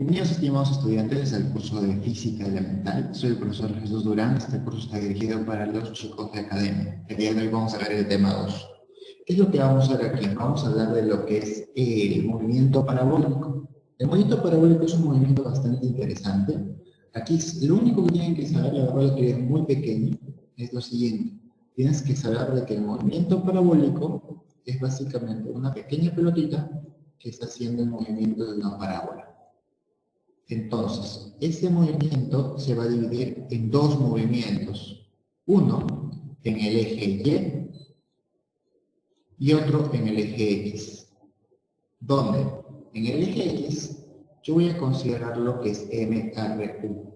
Bienvenidos, estimados estudiantes, al curso de Física Elemental. Soy el profesor Jesús Durán. Este curso está dirigido para los chicos de academia. El día de hoy vamos a ver el tema 2. ¿Qué es lo que vamos a ver aquí? Vamos a hablar de lo que es el movimiento parabólico. El movimiento parabólico es un movimiento bastante interesante. Aquí lo único que tienen que saber, la verdad que es muy pequeño, es lo siguiente. Tienes que saber de que el movimiento parabólico es básicamente una pequeña pelotita que está haciendo el movimiento de una parábola. Entonces, este movimiento se va a dividir en dos movimientos. Uno en el eje Y otro en el eje X. ¿Dónde? En el eje X yo voy a considerar lo que es MRU.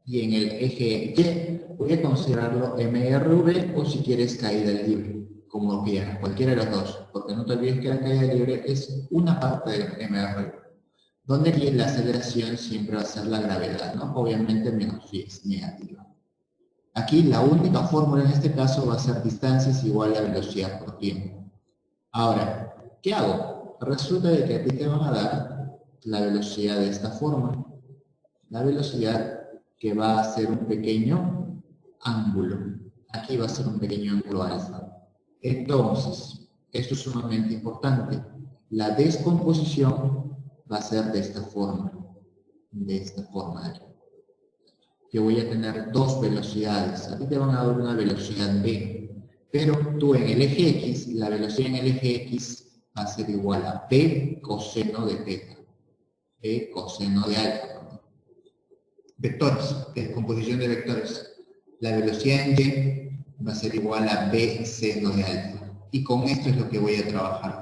Y en el eje Y voy a considerarlo MRV o si quieres caída libre, como quieras, cualquiera de los dos. Porque no te olvides que la caída libre es una parte de MRU. Donde aquí la aceleración siempre va a ser la gravedad, ¿no? Obviamente menos phi es negativa. Aquí la única fórmula en este caso va a ser distancia es igual a velocidad por tiempo. Ahora, ¿qué hago? Resulta de que a ti te van a dar la velocidad de esta forma. La velocidad que va a ser un pequeño ángulo. Aquí va a ser un pequeño ángulo alfa. Entonces, esto es sumamente importante. La descomposición va a ser de esta forma de aquí. Yo voy a tener dos velocidades. A ti te van a dar una velocidad B, pero tú en el eje X, la velocidad en el eje X va a ser igual a B coseno de teta, B coseno de alfa. Vectores, descomposición de vectores. La velocidad en Y va a ser igual a B seno de alfa. Y con esto es lo que voy a trabajar.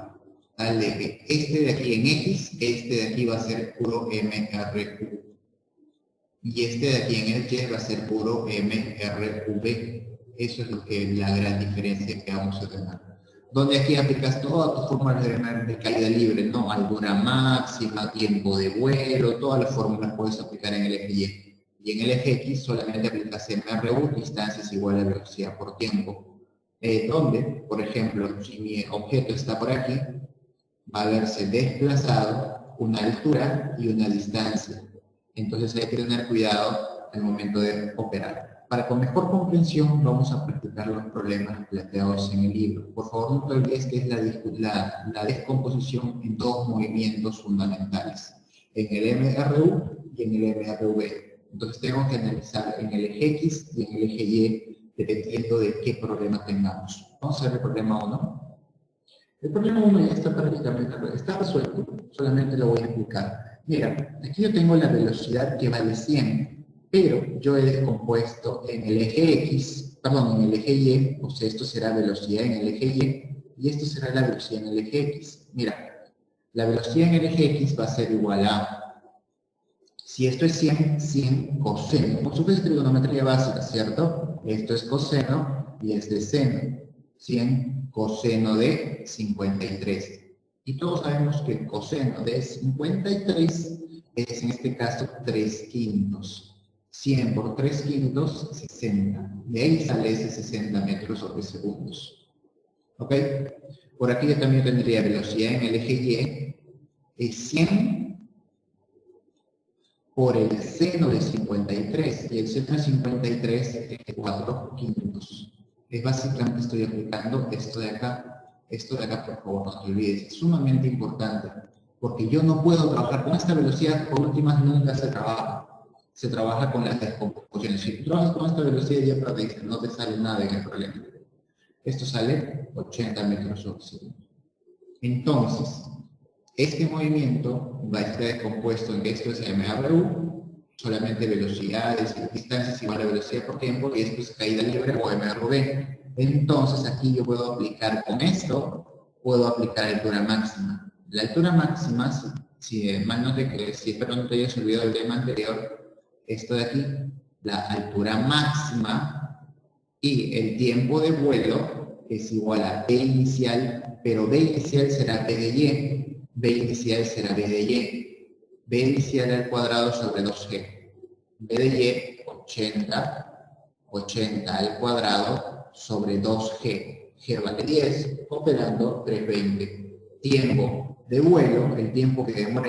Dale que este de aquí en X, este de aquí va a ser puro MRQ. Y este de aquí en el Y va a ser puro MRV. Eso es lo que es la gran diferencia que vamos a tener. Donde aquí aplicas todas tus fórmulas de caída libre, ¿no? Altura máxima, tiempo de vuelo, todas las fórmulas puedes aplicar en el eje Y. Y en el eje X solamente aplicas MRU, distancia es igual a velocidad por tiempo. Donde, por ejemplo, si mi objeto está por aquí, va a verse desplazado una altura y una distancia. Entonces hay que tener cuidado al momento de operar. Para con mejor comprensión vamos a practicar los problemas planteados en el libro. Por favor no te olvides que es la descomposición en dos movimientos fundamentales, en el MRU y en el MRV. Entonces tenemos que analizar en el eje X y en el eje Y dependiendo de qué problema tengamos. Vamos a ver el problema 1. El problema 1 ya está prácticamente resuelto, solamente lo voy a explicar. Mira, aquí yo tengo la velocidad que vale 100, pero yo he descompuesto en el eje X, perdón, en el eje Y, o sea, esto será velocidad en el eje Y, y esto será la velocidad en el eje X. Mira, la velocidad en el eje X va a ser igual a, si esto es 100, 100 coseno. Por supuesto, trigonometría básica, ¿cierto? Esto es coseno y este es seno. 100 coseno de 53. Y todos sabemos que el coseno de 53 es en este caso 3 quintos. 100 por 3 quintos, 60. De ahí sale ese 60 metros sobre segundos. ¿Ok? Por aquí yo también tendría velocidad en el eje Y. Es 100 por el seno de 53. Y el seno de 53 es 4 quintos. Es básicamente estoy aplicando esto de acá, por favor, no te olvides, es sumamente importante, porque yo no puedo trabajar con esta velocidad, por últimas nunca se trabaja con las descomposiciones. Si tú trabajas con esta velocidad ya perdiste, no te sale nada en el problema. Esto sale 80 metros sobre segundo. Entonces, este movimiento va a estar descompuesto en que esto es MRU, solamente velocidades y distancias igual a velocidad por tiempo, y esto es caída libre o MRV. Entonces aquí yo puedo aplicar con esto, puedo aplicar altura máxima. La altura máxima, si mal no te crees, si espero no te hayas olvidado del tema anterior, esto de aquí, la altura máxima y el tiempo de vuelo es igual a B inicial, pero B inicial será B de Y, B inicial será B de Y, B inicial al cuadrado sobre 2G, B de Y 80 al cuadrado sobre 2G, G vale 10, operando 320. tiempo de vuelo, el tiempo que demora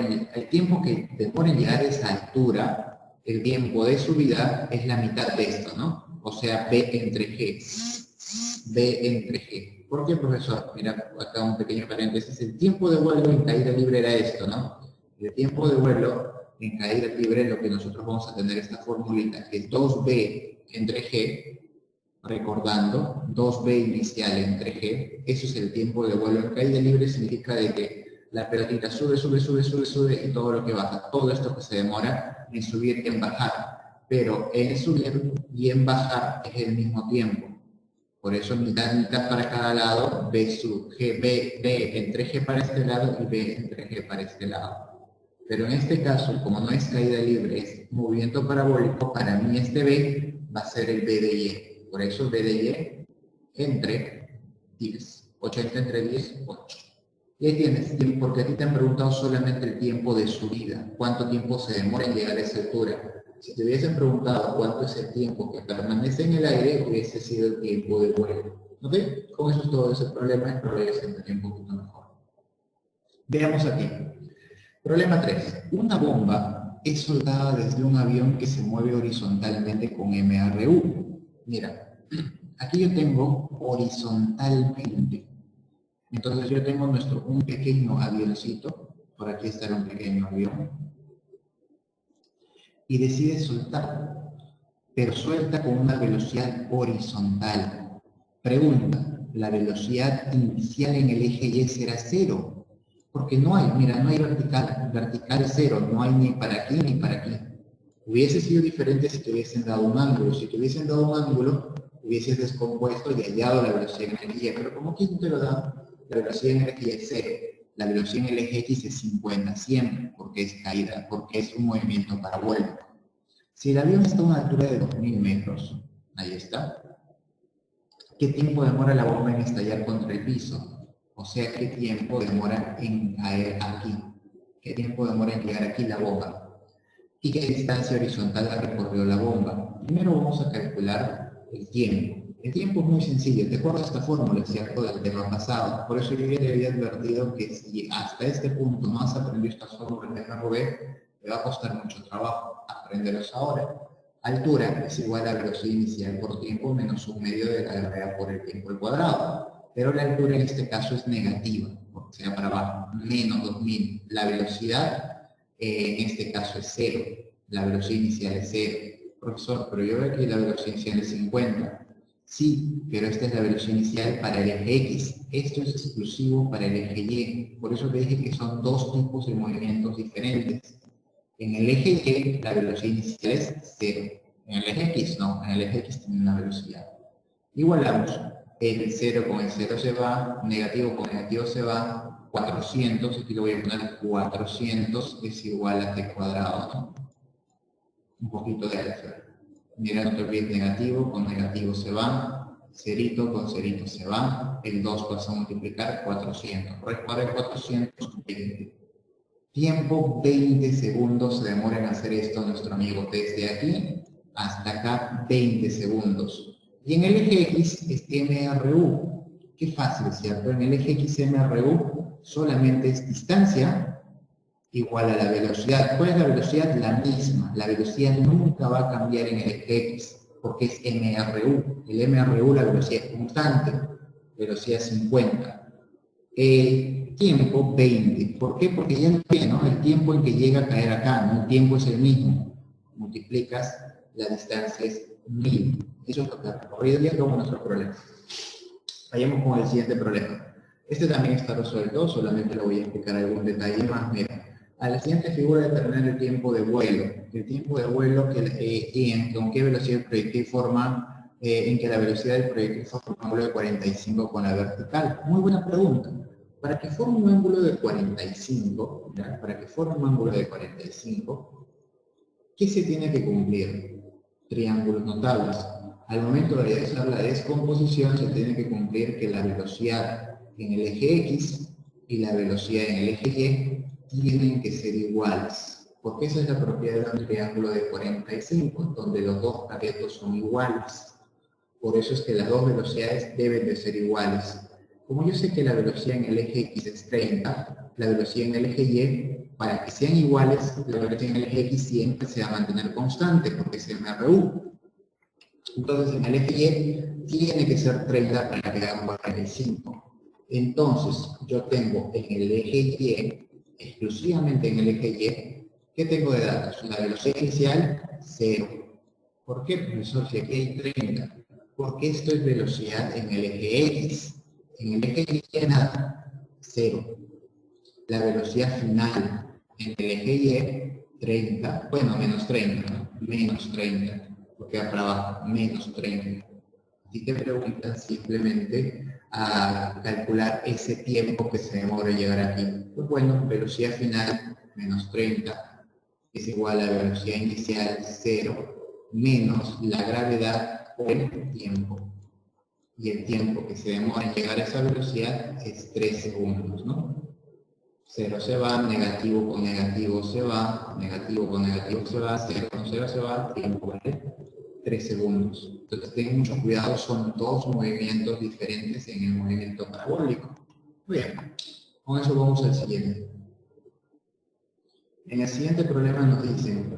en llegar a esa altura, el tiempo de subida es la mitad de esto, ¿no? O sea, B entre G. B entre G. ¿Por qué, profesor? Mira, acá un pequeño paréntesis. El tiempo de vuelo en caída libre era esto, ¿no? El tiempo de vuelo en caída libre es lo que nosotros vamos a tener esta formulita, que es 2B entre G, recordando, 2B inicial entre G, eso es el tiempo de vuelo en caída libre, significa de que la pelotita sube, sube, sube, sube, sube y todo lo que baja, todo esto que se demora en subir y en bajar, pero en subir y en bajar es el mismo tiempo. Por eso mitad, mitad para cada lado, B sub, G, B entre G para este lado y B entre G para este lado. Pero en este caso, como no es caída libre, es movimiento parabólico, para mí este B va a ser el B de Y. Por eso B de Y entre 10. 80 entre 10, 8. Y ahí tienes, porque a ti te han preguntado solamente el tiempo de subida. ¿Cuánto tiempo se demora en llegar a esa altura? Si te hubiesen preguntado cuánto es el tiempo que permanece en el aire, hubiese sido el tiempo de vuelo. ¿Ok? Con eso es todo ese problema, espero que se entienda un poquito mejor. Veamos aquí. Problema 3. Una bomba es soldada desde un avión que se mueve horizontalmente con MRU. Mira, aquí yo tengo horizontalmente. Entonces yo tengo un pequeño avioncito, por aquí está un pequeño avión, y decide soltar, pero suelta con una velocidad horizontal. Pregunta, ¿la velocidad inicial en el eje Y será 0? Porque no hay, mira, no hay vertical, vertical es 0, no hay ni para aquí ni para aquí. Hubiese sido diferente si te hubiesen dado un ángulo. Si te hubiesen dado un ángulo, hubieses descompuesto y hallado la velocidad en el eje Y. Pero como aquí no te lo da, la velocidad en el eje Y es 0. La velocidad en el eje X es 50 siempre, porque es caída, porque es un movimiento parabólico. Si el avión está a una altura de 2000 metros, ahí está, ¿qué tiempo demora la bomba en estallar contra el piso? O sea, ¿qué tiempo demora en caer aquí? ¿Qué tiempo demora en llegar aquí la bomba? ¿Y qué distancia horizontal ha recorrido la bomba? Primero vamos a calcular el tiempo. El tiempo es muy sencillo. ¿Te acuerdas esta fórmula, cierto, del tema pasado? Por eso yo ya te había advertido que si hasta este punto no has aprendido estas fórmulas de RB, te va a costar mucho trabajo aprenderlos ahora. Altura es igual a velocidad inicial por tiempo menos un medio de la gravedad por el tiempo al cuadrado. Pero la altura en este caso es negativa, porque sea para abajo, menos 2000. La velocidad en este caso es 0. La velocidad inicial es 0. Profesor, pero yo veo que la velocidad inicial es 50. Sí, pero esta es la velocidad inicial para el eje X. Esto es exclusivo para el eje Y. Por eso te dije que son dos tipos de movimientos diferentes. En el eje Y la velocidad inicial es 0. En el eje X no, en el eje X tiene una velocidad. Igualamos. El 0 con el 0 se va, negativo con negativo se va, 400, aquí lo voy a poner 400 es igual a t cuadrado, ¿no? Un poquito de álgebra. Mira, no te olvides, negativo con negativo se va, cerito con cerito se va, el 2 pasa a multiplicar 400. Recuerda 400, 20. Tiempo 20 segundos se demora en hacer esto nuestro amigo desde aquí hasta acá 20 segundos. Y en el eje X es MRU. Qué fácil, ¿cierto? En el eje X MRU solamente es distancia igual a la velocidad. ¿Cuál es la velocidad? La misma. La velocidad nunca va a cambiar en el eje X porque es MRU. El MRU, la velocidad es constante, velocidad 50. Tiempo 20. ¿Por qué? Porque ya tiene, ¿no? El tiempo en que llega a caer acá, ¿no? El tiempo es el mismo. Multiplicas, la distancia es 1000. Eso es lo que ha recorrido ya como nuestro problema. Vayamos con el siguiente problema. Este también está resuelto, solamente lo voy a explicar algún detalle más. Mira, a la siguiente figura determinar el tiempo de vuelo. El tiempo de vuelo con qué velocidad el proyectil forma, en que la velocidad del proyectil forma un ángulo de 45 con la vertical. Muy buena pregunta. Para que forme un ángulo de 45, ¿ya? Para que forme un ángulo de 45, ¿qué se tiene que cumplir? Triángulos notables. Al momento de realizar la descomposición se tiene que cumplir que la velocidad en el eje X y la velocidad en el eje Y tienen que ser iguales. Porque esa es la propiedad de un triángulo de 45, donde los dos catetos son iguales. Por eso es que las dos velocidades deben de ser iguales. Como yo sé que la velocidad en el eje X es 30, la velocidad en el eje Y, para que sean iguales, la velocidad en el eje X siempre se va a mantener constante, porque es MRU. Entonces, en el eje Y tiene que ser 30 para que haga 45. Entonces, yo tengo en el eje Y, exclusivamente en el eje Y, ¿qué tengo de datos? La velocidad inicial, 0. ¿Por qué, profesor, si aquí hay 30? Porque esto es velocidad en el eje X. En el eje Y nada, 0. La velocidad final en el eje Y, 30, bueno, menos 30, ¿no? Menos 30, porque va para abajo, menos 30. Si te preguntan simplemente a calcular ese tiempo que se demora en llegar aquí. Pues bueno, velocidad final, menos 30, es igual a la velocidad inicial, 0, menos la gravedad por el tiempo. Y el tiempo que se demora en llegar a esa velocidad es 3 segundos, ¿no? 0 se va, negativo con negativo se va, negativo con negativo se va, 0 con 0 se va, tiempo vale 3 segundos. Entonces ten mucho cuidado, son dos movimientos diferentes en el movimiento parabólico. Muy bien, con eso vamos al siguiente. En el siguiente problema nos dicen,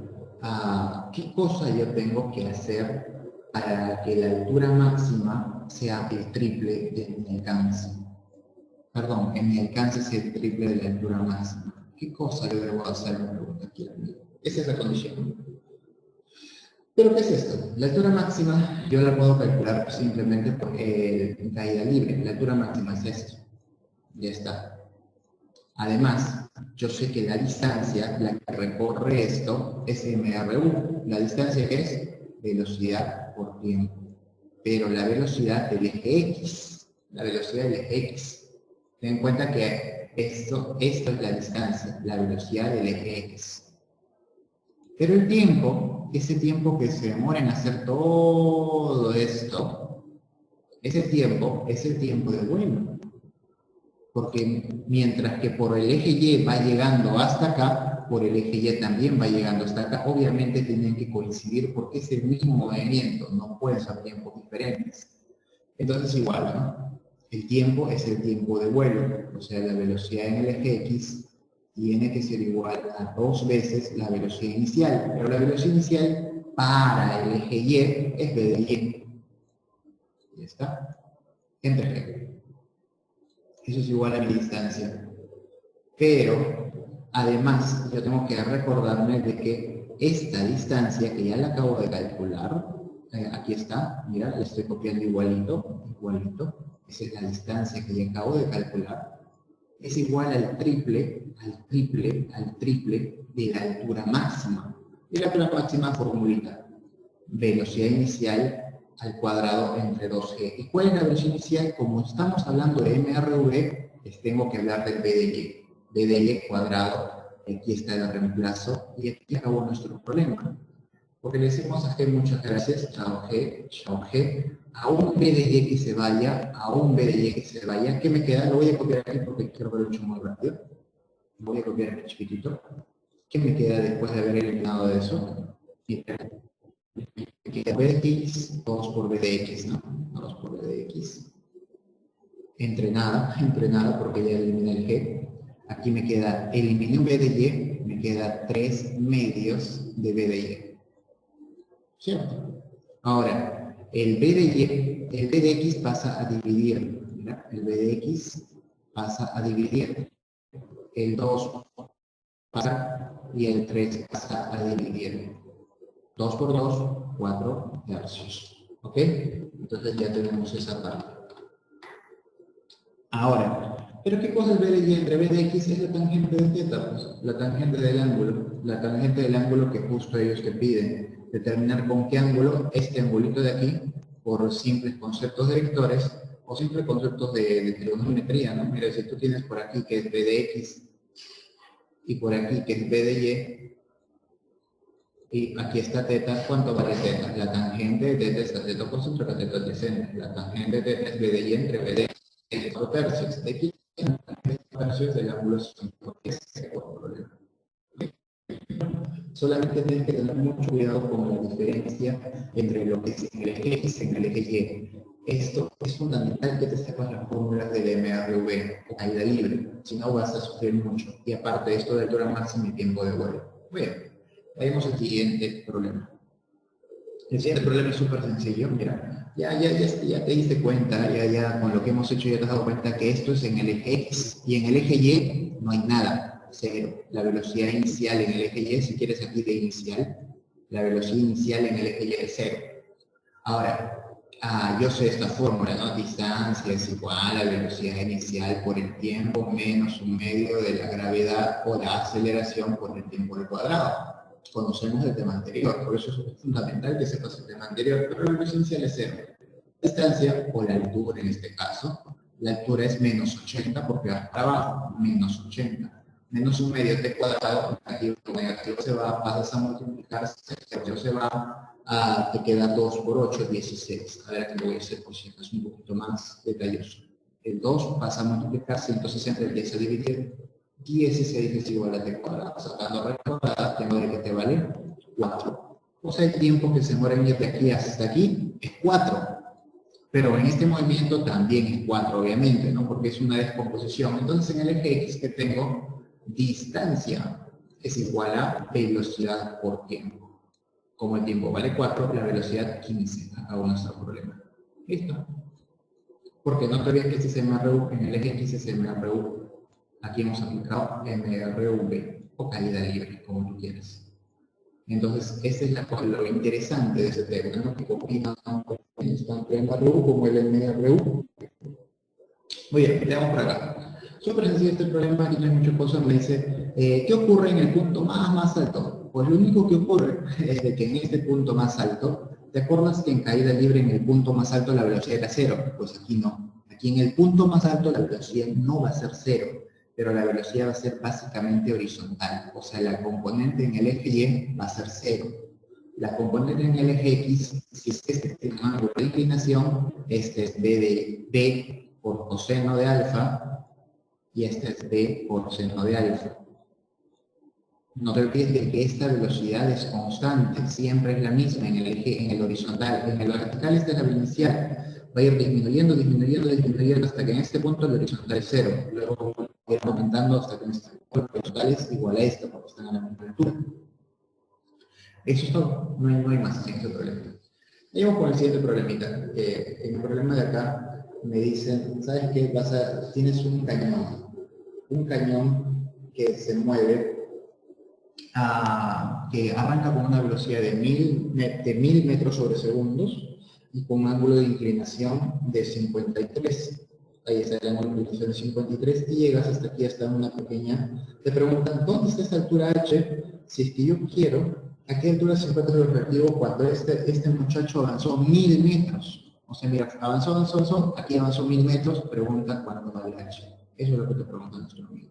¿qué cosa yo tengo que hacer para que la altura máxima sea el triple de mi alcance? Perdón, en mi alcance sea el triple de la altura máxima. ¿Qué cosa yo debo hacer? Me pregunta aquí. Esa es la condición. ¿Pero qué es esto? La altura máxima yo la puedo calcular simplemente por caída libre. La altura máxima es esto. Ya está. Además, yo sé que la distancia, la que recorre esto, es MRU. La distancia que es velocidad por tiempo. Pero la velocidad del eje X. La velocidad del eje X. Ten en cuenta que esto es la distancia, la velocidad del eje X. Pero el tiempo, ese tiempo que se demora en hacer todo esto, ese tiempo es el tiempo de vuelo. Porque mientras que por el eje Y va llegando hasta acá, por el eje Y también va llegando hasta acá, obviamente tienen que coincidir porque es el mismo movimiento, no pueden ser tiempos diferentes. Entonces igual, ¿no? El tiempo es el tiempo de vuelo, o sea, la velocidad en el eje X tiene que ser igual a 2 veces la velocidad inicial, pero la velocidad inicial para el eje Y es v de Y. ¿Ya está? Entre G. Eso es igual a mi distancia. Pero, además, yo tengo que recordarme de que esta distancia, que ya la acabo de calcular, aquí está, mira, la estoy copiando igualito, esa es la distancia que ya acabo de calcular, es igual al triple de la altura máxima. Y la altura máxima formulita velocidad inicial al cuadrado entre 2g. ¿Y cuál es la velocidad inicial? Como estamos hablando de MRV, les tengo que hablar del B de Y. B de Y cuadrado, aquí está el reemplazo, y aquí acabó nuestro problema. Porque le decimos a G muchas gracias, chao G, a un B de Y que se vaya, ¿qué me queda? Lo voy a copiar aquí porque quiero verlo mucho más rápido. Lo voy a copiar aquí chiquitito. ¿Qué me queda después de haber eliminado de eso? Me queda B de X, 2 por B de X, ¿no? 2 por B de X. Entre nada, porque ya eliminé el G. Aquí me queda, eliminé un B de Y, me queda 3 medios de B de Y. ¿Cierto? Ahora, el B de Y, el B de X pasa a dividir. Mira, el B de X pasa a dividir. El 2 pasa y el 3 pasa a dividir. 2 por 2, 4 tercios. ¿Ok? Entonces ya tenemos esa parte. Ahora, ¿pero qué cosa es B de Y entre B de X? Es la tangente de θ, pues, la tangente del ángulo que justo ellos te piden. Determinar con qué ángulo este angulito de aquí, por simples conceptos de vectores, o simples conceptos de trigonometría, ¿no? Mira, si tú tienes por aquí que es B de X, y por aquí que es B de Y, y aquí está θ, ¿cuánto vale θ? La tangente de θ está θ opuesto entre la θ adyacente. La tangente de θ es B de Y entre B de Y. 4 tercios. De aquí, 4 tercios del ángulo 5. Solamente tienes que tener mucho cuidado con la diferencia entre lo que es en el eje X y en el eje Y. Esto es fundamental que te sepas las fórmulas del MRV o caída libre, si no vas a sufrir mucho. Y aparte de esto de altura máxima y tiempo de vuelo. Bueno, vayamos al siguiente problema. El siguiente problema es súper sencillo, mira, ya te diste cuenta, ya con lo que hemos hecho ya te has dado cuenta que esto es en el eje X y en el eje Y no hay nada, cero. La velocidad inicial en el eje Y, si quieres aquí de inicial, la velocidad inicial en el eje Y es cero. Ahora, yo sé esta fórmula, ¿no? Distancia es igual a la velocidad inicial por el tiempo menos un medio de la gravedad o la aceleración por el tiempo al cuadrado. Conocemos el tema anterior, por eso es fundamental que sepas el tema anterior, pero la velocidad inicial es cero. La distancia, o la altura en este caso, la altura es menos 80 porque va para abajo, menos 80. Menos un medio t cuadrado, negativo se va, pasas a multiplicar, se va, te queda 2 por 8, 16. A ver, aquí lo voy a hacer por si acaso un poquito más detalloso. El 2 pasa a multiplicar 160, el 10 a dividir, 16 es igual a t cuadrado. Sacando raíz cuadrada, tengo de que te vale 4. O sea, el tiempo que se demora en ir de aquí hasta aquí es 4. Pero en este movimiento también es 4, obviamente, ¿no? Porque es una descomposición. Entonces, en el eje X que tengo, distancia es igual a velocidad por tiempo. Como el tiempo vale 4, la velocidad 15. Acabo nuestro problema. ¿Listo? Porque no te olvides que este es MRU, en el eje X es MRU. Aquí hemos aplicado MRV o caída libre, como tú quieras. Entonces, esa es lo interesante de ese tema, ¿no? Que combinan tanto el MRU como el MRU. Muy bien, veamos por acá. Súper sencillo este problema, aquí no hay muchas cosas. Me dice, ¿qué ocurre en el punto más alto? Pues lo único que ocurre es de que en este punto más alto, ¿te acuerdas que en caída libre en el punto más alto la velocidad era 0? Pues aquí no. Aquí en el punto más alto la velocidad no va a ser 0, pero la velocidad va a ser básicamente horizontal. O sea, la componente en el eje Y va a ser 0. La componente en el eje X, si es que este tiene un ángulo de inclinación, este es B por coseno de alfa y este es B por seno de alfa. No te olvides de que esta velocidad es constante, siempre es la misma en el eje, en el horizontal. En el vertical esta es la inicial, va a ir disminuyendo hasta que en este punto el horizontal es 0. Luego va a ir aumentando hasta que en este punto el horizontal es igual a esto, porque están a la misma altura. Eso es todo, no hay más en este problema. Y vamos con el siguiente problemita. En el problema de acá me dicen, ¿sabes qué? Tienes un cañón que se mueve, que arranca con una velocidad de 1000 metros sobre segundos y con un ángulo de inclinación de 53. Ahí está el ángulo de inclinación de 53 y llegas hasta aquí, hasta una pequeña. Te preguntan, ¿dónde está esta altura h? Si es que yo quiero, ¿a qué altura se encuentra el objetivo cuando este muchacho avanzó 1000 metros? O sea, mira, avanzó, aquí avanzó 1000 metros, pregunta cuánto vale h. Eso es lo que te pregunta nuestro amigo.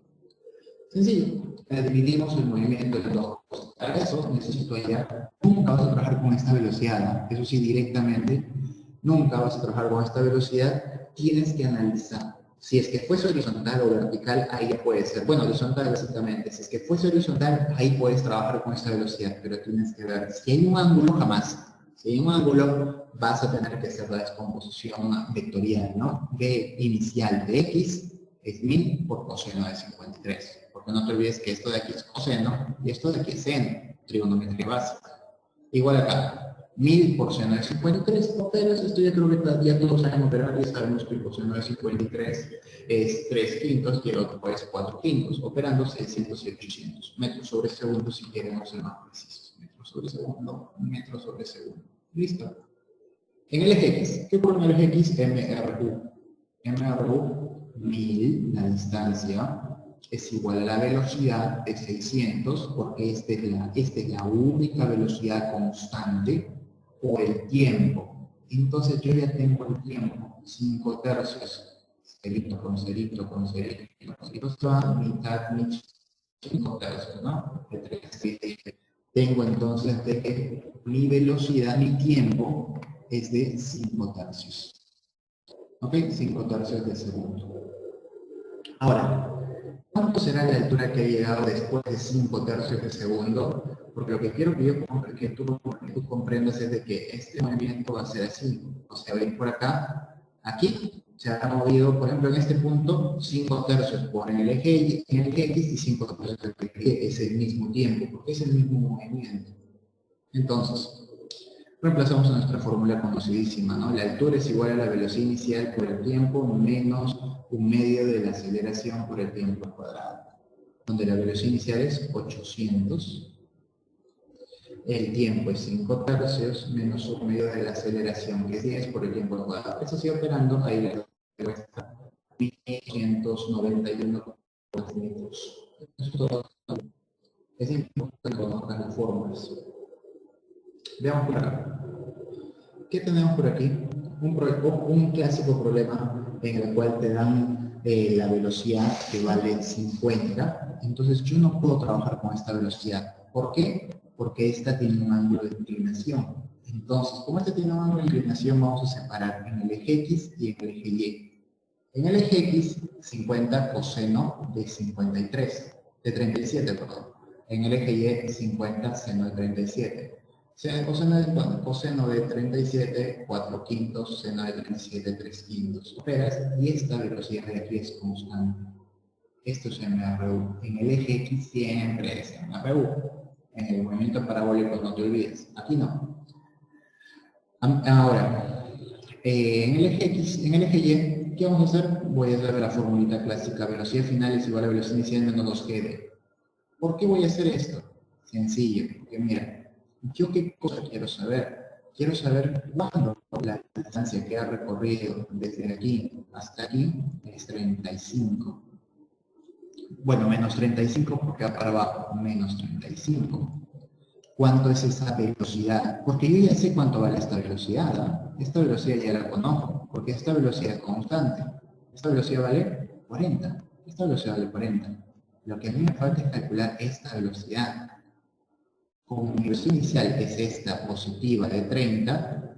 Sencillo, dividimos el movimiento en dos. Para eso necesito hallar, nunca vas a trabajar con esta velocidad, eso sí, directamente, nunca vas a trabajar con esta velocidad, tienes que analizar. Si es que fuese horizontal o vertical, ahí ya puede ser. Bueno, horizontal básicamente. Si es que fuese horizontal, ahí puedes trabajar con esta velocidad, pero tienes que ver. Si hay un ángulo, jamás. Si hay un ángulo, vas a tener que hacer la descomposición vectorial, ¿no? B inicial de X es 1000 por coseno de 53. Porque no te olvides que esto de aquí es coseno y esto de aquí es seno, trigonometría básica. Igual acá, 1000 por seno de 53, operas, esto ya creo que ya todos saben operar, ya sabemos que el coseno de 53 es 3 quintos y el otro es 4 quintos, operando 600 y 800 metros sobre segundo si queremos ser más precisos. Metros sobre segundo, metros sobre segundo. ¿Listo? En el eje X, ¿qué ocurre en el eje X? MRU, 1000, la distancia, es igual a la velocidad de 600, porque esta es la única velocidad constante, por el tiempo. Entonces yo ya tengo el tiempo, 5 tercios, cerito con cerito con cerito, esto va mitad, 5 tercios, ¿no? De 3. Tengo entonces de que mi velocidad, mi tiempo, es de 5 tercios. ¿Ok? 5 tercios de segundo. Ahora, ¿cuánto será la altura que ha llegado después de 5 tercios de segundo? Porque lo que quiero que tú comprendas es de que este movimiento va a ser así. O sea, va a ir por acá Aquí se ha movido, por ejemplo, en este punto, 5 tercios por el eje X y 5 tercios por el eje Y. Es el mismo tiempo, porque es el mismo movimiento. Entonces, reemplazamos a nuestra fórmula conocidísima, ¿no? La altura es igual a la velocidad inicial por el tiempo menos un medio de la aceleración por el tiempo al cuadrado, donde la velocidad inicial es 800, el tiempo es 5 tercios menos un medio de la aceleración, que es 10 por el tiempo al cuadrado. Esto sigue operando, ahí la respuesta 1191 metros. Es importante conocer las fórmulas. Veamos por acá. ¿Qué tenemos por aquí? Un clásico problema en el cual te dan la velocidad que vale 50. Entonces yo no puedo trabajar con esta velocidad. ¿Por qué? Porque esta tiene un ángulo de inclinación. Entonces, como este tiene un ángulo de inclinación, vamos a separar en el eje X y en el eje Y. En el eje X, 50 coseno de 53, de 37, perdón. En el eje Y, 50 seno de 37. Coseno de cuánto? Coseno de 37, 4 quintos, seno de 37, 3 quintos. Operas y esta velocidad de aquí es constante. Esto es MRU. En el eje X siempre es MRU. En el movimiento parabólico no te olvides. Aquí no. Ahora, en el eje X, en el eje Y, ¿qué vamos a hacer? Voy a hacer la formulita clásica. Velocidad final es igual a velocidad inicial menos 2GD. ¿Por qué voy a hacer esto? Sencillo, porque mira, ¿yo qué cosa quiero saber? Quiero saber cuándo la distancia que ha recorrido desde aquí hasta aquí es 35. Bueno, menos 35 porque va para abajo, menos 35. ¿Cuánto es esa velocidad? Porque yo ya sé cuánto vale esta velocidad. Esta velocidad ya la conozco, porque esta velocidad es constante. Esta velocidad vale 40. Esta velocidad vale 40. Lo que a mí me falta es calcular esta velocidad. Como mi velocidad inicial es esta positiva de 30,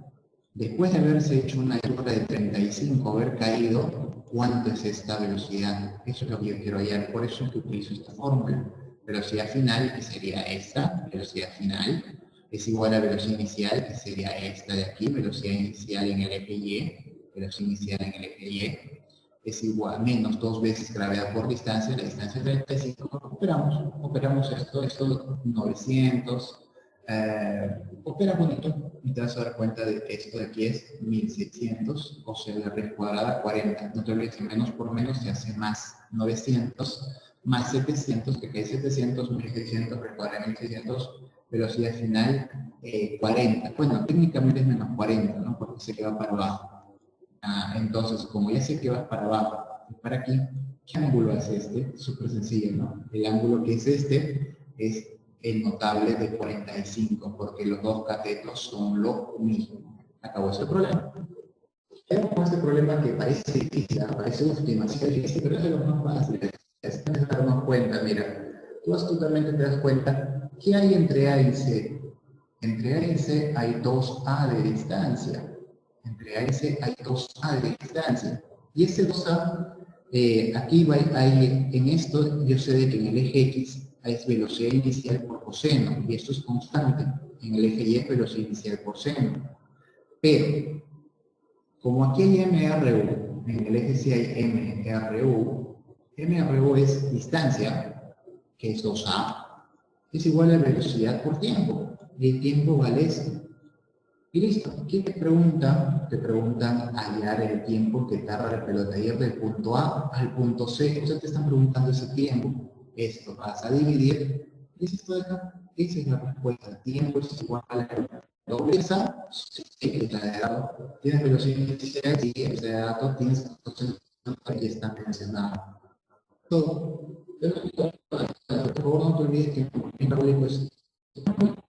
después de haberse hecho una altura de 35, haber caído, ¿cuánto es esta velocidad? Eso es lo que yo quiero hallar, por eso es que utilizo esta fórmula. Velocidad final, que sería esta, velocidad final, es igual a velocidad inicial, que sería esta de aquí, velocidad inicial en el eje Y, velocidad inicial en el eje Y, es igual a menos 2 veces gravedad por distancia, la distancia es 35, operamos esto 900, opera bonito, y te vas a dar cuenta de que esto de aquí es 1600, o sea, la raíz cuadrada 40, no te olvides que menos por menos se hace más, 900 más 700, que cae 700, 1600, recuadra 1600, velocidad final 40, bueno, técnicamente es menos 40, ¿no? Porque se queda para abajo. Entonces, como ya sé que vas para abajo y para aquí, ¿qué ángulo hace este? Súper sencillo, ¿no? El ángulo que es este es el notable de 45, porque los dos catetos son lo mismo. Acabó ese problema. Tenemos este problema que parece difícil, parece demasiado difícil, pero es de los más fáciles. Es darnos cuenta, mira, tú astutamente te das cuenta, ¿qué hay entre A y C? Entre A y C hay 2A de distancia. Entre A y C hay 2A de distancia. Y ese 2A, aquí hay, en esto yo sé de que en el eje X es velocidad inicial por coseno, y esto es constante. En el eje Y es velocidad inicial por seno. Pero, como aquí hay MRU, en el eje C hay MRU es distancia, que es 2A, es igual a velocidad por tiempo. Y el tiempo vale esto. Y listo. ¿Qué te preguntan? Te preguntan hallar el tiempo que tarda la pelota ir del punto A al punto C. O sea, te están preguntando ese tiempo. Esto vas a dividir. ¿Qué es esto de acá? Esa es la respuesta. El tiempo es igual a la dobleza. Sí, está de dato. Tienes velocidad inicial, sí, es de dato. Tienes y está mencionado. Todo. Por favor, no te olvides que el parabólico es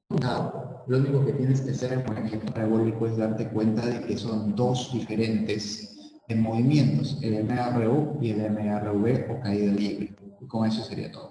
nada. Lo único que tienes que hacer en movimiento parabólico es darte cuenta de que son dos diferentes movimientos, el MRU y el MRV o caída libre. Y con eso sería todo.